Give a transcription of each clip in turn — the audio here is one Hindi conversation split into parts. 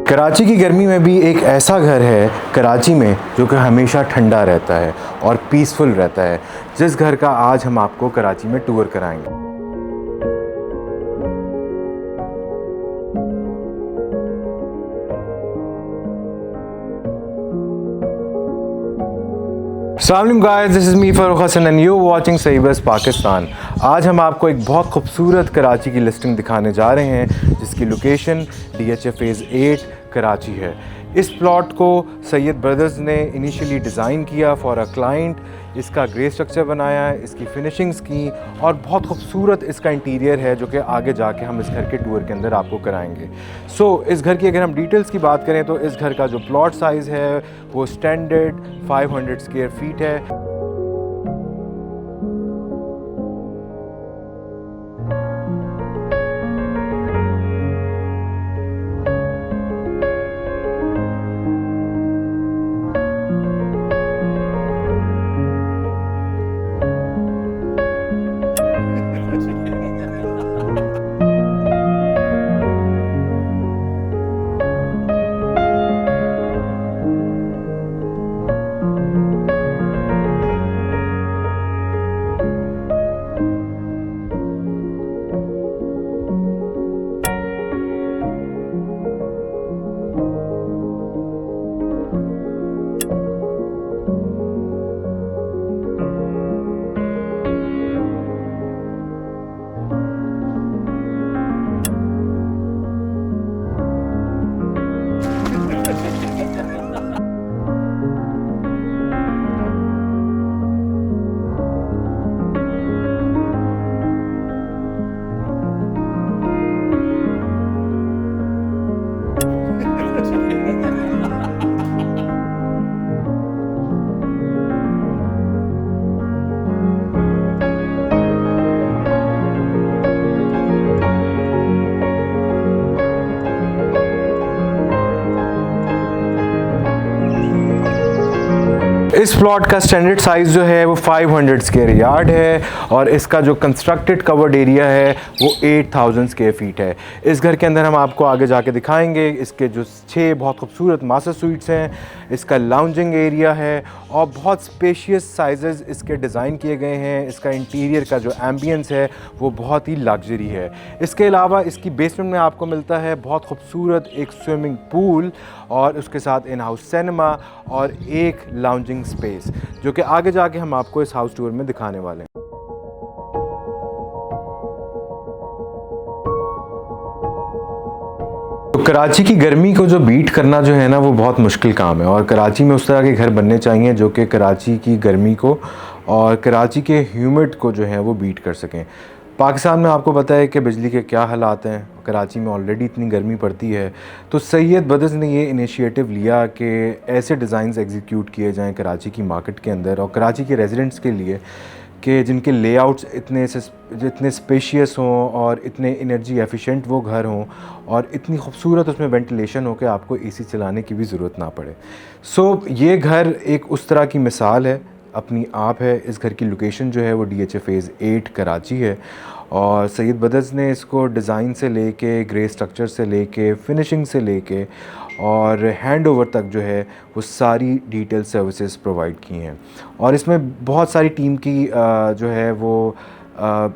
कराची की गर्मी में भी एक ऐसा घर है कराची में जो कि हमेशा ठंडा रहता है और पीसफुल रहता है, जिस घर का आज हम आपको कराची में टूर कराएंगे। अस्सलाम guys, this is me Farooq Hasan and you watching सही बस पाकिस्तान। आज हम आपको एक बहुत खूबसूरत कराची की लिस्टिंग दिखाने जा रहे हैं जिसकी लोकेशन DHA फेज़ 8 कराची है। इस प्लॉट को सैयद ब्रदर्स ने इनिशियली डिज़ाइन किया फॉर अ क्लाइंट। इसका ग्रे स्ट्रक्चर बनाया है, इसकी फिनिशिंग्स की और बहुत खूबसूरत इसका इंटीरियर है जो कि आगे जाके हम इस घर के टूर के अंदर आपको कराएंगे। इस घर की अगर हम डिटेल्स की बात करें तो इस घर का जो प्लॉट साइज़ है वो स्टैंडर्ड 500 स्क्वायर फीट है। इस प्लॉट का स्टैंडर्ड साइज़ जो है वो 500 स्क्वायर यार्ड है और इसका जो कंस्ट्रक्टेड कवर्ड एरिया है वो 8000 स्क्वायर फीट है। इस घर के अंदर हम आपको आगे जाके दिखाएंगे इसके जो 6 बहुत खूबसूरत मास्टर स्वीट्स हैं, इसका लाउंजिंग एरिया है और बहुत स्पेशियस साइजेस इसके डिज़ाइन किए गए हैं। इसका इंटीरियर का जो एम्बियंस है वो बहुत ही लग्जरी है। इसके अलावा इसकी बेसमेंट में आपको मिलता है बहुत खूबसूरत एक स्विमिंग पूल और उसके साथ इन हाउस सिनेमा और एक लाउंजिंग स्पेस जो कि आगे जाके हम आपको इस हाउस टूर में दिखाने वाले हैं। तो कराची की गर्मी को जो बीट करना जो है ना वो बहुत मुश्किल काम है और कराची में उस तरह के घर बनने चाहिए जो कि कराची की गर्मी को और कराची के ह्यूमिड को जो है वो बीट कर सकें। पाकिस्तान में आपको पता है कि बिजली के क्या हालात हैं, कराची में ऑलरेडी इतनी गर्मी पड़ती है, तो सैयद ब्रदर्स ने ये इनिशिएटिव लिया कि ऐसे डिज़ाइंस एग्जीक्यूट किए जाएं कराची की मार्केट के अंदर और कराची के रेजिडेंट्स के लिए कि जिनके लेआउट्स इतने स्पेशियस हों और इतने एनर्जी एफिशिएंट वो घर हों और इतनी खूबसूरत उसमें वेंटिलेशन हो कि आपको AC चलाने की भी ज़रूरत ना पड़े। ये घर एक उस तरह की मिसाल है, अपनी आप है। इस घर की लोकेशन जो है वो DHA फेज़ 8 कराची है और सैयद ब्रदर्स ने इसको डिज़ाइन से लेके ग्रे स्ट्रक्चर से लेके फिनिशिंग से लेके और हैंड ओवर तक जो है वो सारी डिटेल सर्विसेज प्रोवाइड की हैं और इसमें बहुत सारी टीम की जो है वो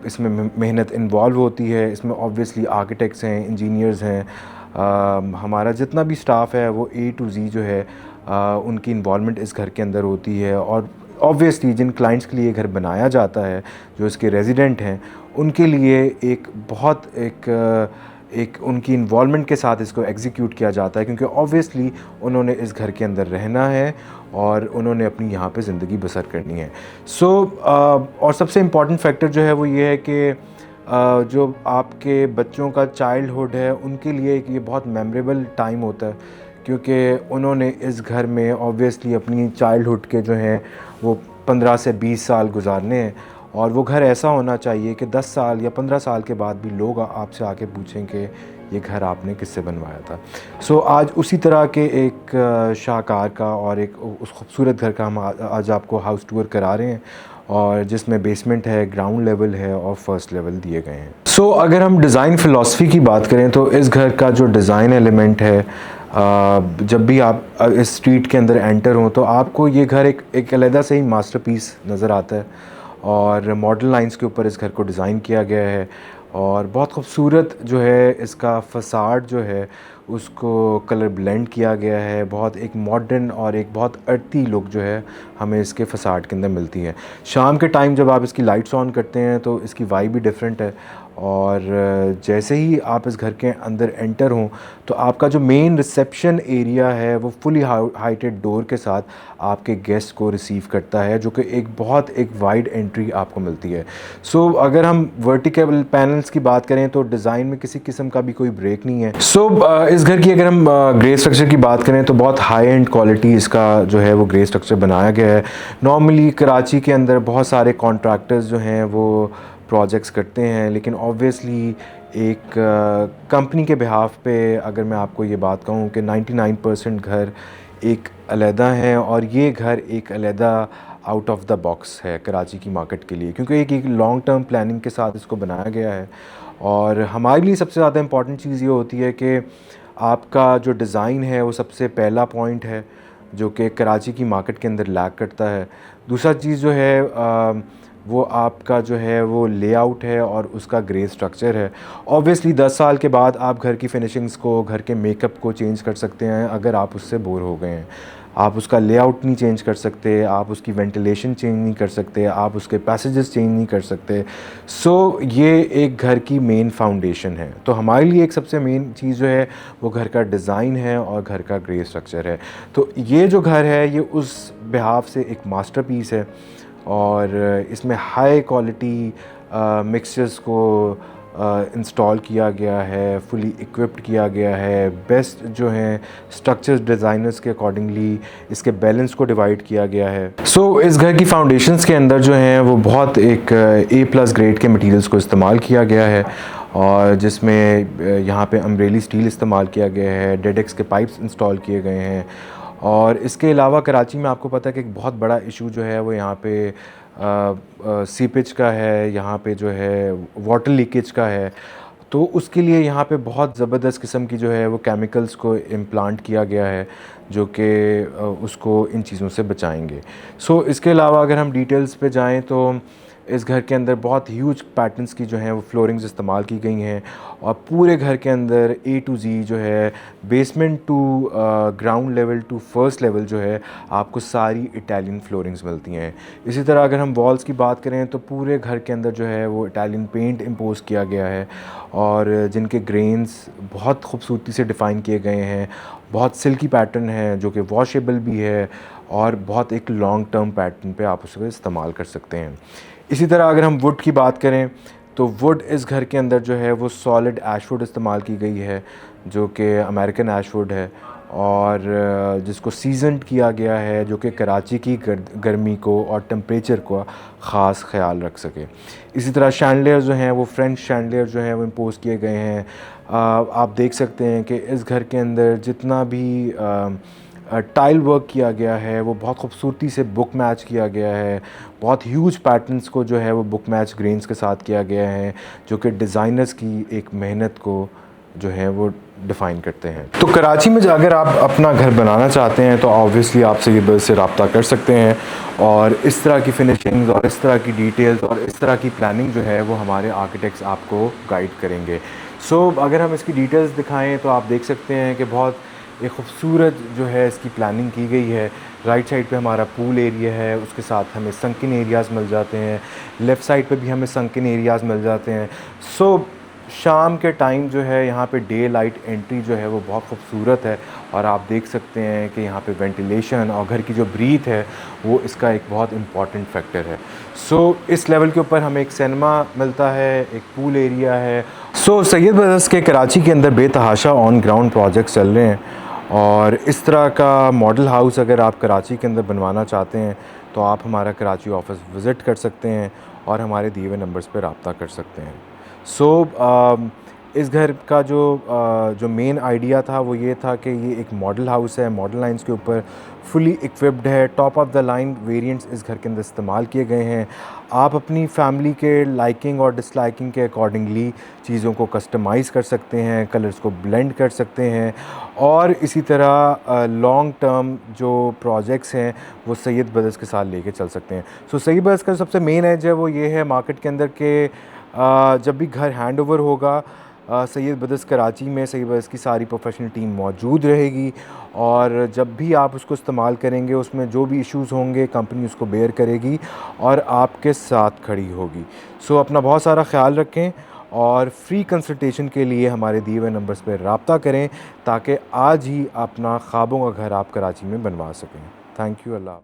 इसमें मेहनत इन्वॉल्व होती है। इसमें ऑब्वियसली आर्किटेक्ट्स हैं, इंजीनियर्स हैं, हमारा जितना भी स्टाफ है वो A to Z जो है उनकी इन्वॉल्वमेंट इस घर के अंदर होती है और ऑब्वियसली जिन क्लाइंट्स के लिए घर बनाया जाता है, जो इसके रेजिडेंट हैं, उनके लिए एक उनकी इन्वॉल्वमेंट के साथ इसको एग्जीक्यूट किया जाता है क्योंकि ऑब्वियसली उन्होंने इस घर के अंदर रहना है और उन्होंने अपनी यहाँ पे ज़िंदगी बसर करनी है। और सबसे इम्पॉर्टेंट फैक्टर जो है वो ये है कि जो आपके बच्चों का चाइल्डहुड है उनके लिए ये बहुत मेमोरेबल टाइम होता है क्योंकि उन्होंने इस घर में ऑब्वियसली अपनी चाइल्डहुड के जो हैं वो 15 से 20 साल गुजारने हैं और वो घर ऐसा होना चाहिए कि 10 साल या 15 साल के बाद भी लोग आपसे आके पूछें कि ये घर आपने किससे बनवाया था। आज उसी तरह के एक शाहकार का और एक उस खूबसूरत घर का हम आज आपको हाउस टूर करा रहे हैं और जिसमें बेसमेंट है, ग्राउंड लेवल है और फर्स्ट लेवल दिए गए हैं। अगर हम डिज़ाइन फ़िलासफ़ी की बात करें तो इस घर का जो डिज़ाइन एलिमेंट है जब भी आप इस स्ट्रीट के अंदर एंटर हों तो आपको ये घर एक अलहदा से ही मास्टरपीस नज़र आता है। और मॉडल लाइंस के ऊपर इस घर को डिज़ाइन किया गया है और बहुत खूबसूरत जो है इसका फ़साड जो है उसको कलर ब्लेंड किया गया है। बहुत एक मॉडर्न और एक बहुत अर्थी लुक जो है हमें इसके फ़साड के अंदर मिलती है। शाम के टाइम जब आप इसकी लाइट्स ऑन करते हैं तो इसकी वाइब भी डिफरेंट है। और जैसे ही आप इस घर के अंदर एंटर हों तो आपका जो मेन रिसेप्शन एरिया है वो फुली हाइटेड डोर के साथ आपके गेस्ट को रिसीव करता है, जो कि एक वाइड एंट्री आपको मिलती है। सो अगर हम वर्टिकल पैनल्स की बात करें तो डिज़ाइन में किसी किस्म का भी कोई ब्रेक नहीं है। इस घर की अगर हम ग्रे स्ट्रक्चर की बात करें तो बहुत हाई एंड क्वालिटी इसका जो है वो ग्रे स्ट्रक्चर बनाया गया है। नॉर्मली कराची के अंदर बहुत सारे कॉन्ट्रैक्टर्स जो हैं वो प्रोजेक्ट्स करते हैं, लेकिन ऑब्वियसली एक कंपनी के बिहाफ पे अगर मैं आपको ये बात कहूँ कि 99% घर एक अलहदा है और ये घर एक अलहदा आउट ऑफ द बॉक्स है कराची की मार्केट के लिए, क्योंकि एक लॉन्ग टर्म प्लानिंग के साथ इसको बनाया गया है। और हमारे लिए सबसे ज़्यादा इम्पॉर्टेंट चीज़ ये होती है कि आपका जो डिज़ाइन है वो सबसे पहला पॉइंट है जो कि कराची की मार्केट के अंदर लैक करता है। दूसरा चीज़ जो है वो आपका जो है वो लेआउट है और उसका ग्रे स्ट्रक्चर है। ऑब्वियसली 10 साल के बाद आप घर की फिनिशिंग्स को, घर के मेकअप को चेंज कर सकते हैं अगर आप उससे बोर हो गए हैं। आप उसका लेआउट नहीं चेंज कर सकते, आप उसकी वेंटिलेशन चेंज नहीं कर सकते, आप उसके पैसेजेस चेंज नहीं कर सकते। ये एक घर की मेन फाउंडेशन है। तो हमारे लिए एक सबसे मेन चीज़ जो है वो घर का डिज़ाइन है और घर का ग्रे स्ट्रक्चर है। तो ये जो घर है ये उस बिहाफ से एक मास्टरपीस है और इसमें हाई क्वालिटी मिक्सचर्स को इंस्टॉल किया गया है, फुली इक्विप्ड किया गया है। बेस्ट जो हैं स्ट्रक्चर्स डिज़ाइनर्स के अकॉर्डिंगली इसके बैलेंस को डिवाइड किया गया है। इस घर की फाउंडेशंस के अंदर जो हैं वो बहुत एक A+ ग्रेड के मटेरियल्स को इस्तेमाल किया गया है और जिसमें यहाँ पे अम्ब्रेली स्टील इस्तेमाल किया गया है, डेडेक्स के पाइप्स इंस्टॉल किए गए हैं। और इसके अलावा कराची में आपको पता है कि एक बहुत बड़ा इशू जो है वो यहाँ पे सीपेज का है, यहाँ पे जो है वाटर लीकेज का है। तो उसके लिए यहाँ पे बहुत ज़बरदस्त किस्म की जो है वो केमिकल्स को इम्प्लांट किया गया है जो कि उसको इन चीज़ों से बचाएंगे। इसके अलावा अगर हम डिटेल्स पे जाएँ तो इस घर के अंदर बहुत ह्यूज पैटर्न्स की जो हैं वो फ्लोरिंग्स इस्तेमाल की गई हैं और पूरे घर के अंदर A to Z जो है basement to ground level to first level जो है आपको सारी इटालियन फ्लोरिंग्स मिलती हैं। इसी तरह अगर हम वॉल्स की बात करें तो पूरे घर के अंदर जो है वो इटालियन पेंट इम्पोज किया गया है और जिनके ग्रेन्स बहुत खूबसूरती से डिफ़ाइन किए गए हैं। बहुत सिल्की पैटर्न है जो कि वॉशेबल भी है और बहुत एक लॉन्ग टर्म पैटर्न पे आप उसको इस्तेमाल कर सकते हैं। इसी तरह अगर हम वुड की बात करें तो वुड इस घर के अंदर जो है वो सॉलिड ऐशवुड इस्तेमाल की गई है जो कि अमेरिकन ऐशवुड है और जिसको सीजनड किया गया है जो कि कराची की गर्मी को और टेम्परेचर का ख़ास ख्याल रख सके। इसी तरह शैंडलियर जो हैं वो फ्रेंच शैंडलियर जो हैं वो इम्पोज किए गए हैं। आप देख सकते हैं कि इस घर के अंदर जितना भी टाइल वर्क किया गया है वो बहुत खूबसूरती से बुक मैच किया गया है। बहुत ह्यूज पैटर्न्स को जो है वो बुक मैच ग्रेन्स के साथ किया गया है जो कि डिज़ाइनर्स की एक मेहनत को जो है वो डिफ़ाइन करते हैं। तो कराची में अगर आप अपना घर बनाना चाहते हैं तो ऑब्वियसली आप सैयद से रब्ता कर सकते हैं और इस तरह की फिनिशिंग और इस तरह की डिटेल्स और इस तरह की प्लानिंग जो है वो हमारे आर्किटेक्ट्स आपको गाइड करेंगे। अगर हम इसकी डिटेल्स दिखाएँ तो आप देख सकते हैं कि बहुत एक ख़ूबसूरत जो है इसकी प्लानिंग की गई है। राइट साइड पे हमारा पूल एरिया है, उसके साथ हमें संकिन एरियाज़ मिल जाते हैं। लेफ़्ट साइड पे भी हमें संकिन एरियाज़ मिल जाते हैं। शाम के टाइम जो है यहाँ पे डे लाइट एंट्री जो है वो बहुत खूबसूरत है और आप देख सकते हैं कि यहाँ पे वेंटिलेशन और घर की जो ब्रीथ है वो इसका एक बहुत इम्पॉर्टेंट फैक्टर है। इस लेवल के ऊपर हमें एक सिनेमा मिलता है, एक पूल एरिया है। सैयद ब्रदर्स के कराची के अंदर बेतहाशा ऑन ग्राउंड प्रोजेक्ट्स चल रहे हैं और इस तरह का मॉडल हाउस अगर आप कराची के अंदर बनवाना चाहते हैं तो आप हमारा कराची ऑफिस विज़िट कर सकते हैं और हमारे दिए हुए नंबर्स पर रब्ता कर सकते हैं। इस घर का जो मेन आइडिया था वो ये था कि ये एक मॉडल हाउस है, मॉडल लाइन्स के ऊपर फुली इक्विप्ड है, top of the line variants इस घर के अंदर इस्तेमाल किए गए हैं। आप अपनी फैमिली के लाइकिंग और डिसलाइकिंग के अकॉर्डिंगली चीज़ों को कस्टमाइज़ कर सकते हैं, कलर्स को ब्लेंड कर सकते हैं और इसी तरह लॉन्ग टर्म जो प्रोजेक्ट्स हैं वो सैयद ब्रदर्स के साथ लेके चल सकते हैं। सो सैयद ब्रदर्स का सबसे मेन एज है वो ये है मार्केट के अंदर के जब भी घर हैंड ओवर होगा सैयद ब्रदर्स कराची में सैयद ब्रदर्स की सारी प्रोफेशनल टीम मौजूद रहेगी और जब भी आप उसको इस्तेमाल करेंगे उसमें जो भी इश्यूज़ होंगे कंपनी उसको बेयर करेगी और आपके साथ खड़ी होगी। सो अपना बहुत सारा ख्याल रखें और फ्री कंसल्टेशन के लिए हमारे दिए हुए नंबर्स पर रब्ता करें ताकि आज ही अपना ख्वाबों का घर आप कराची में बनवा सकें। Thank you. अल्लाह।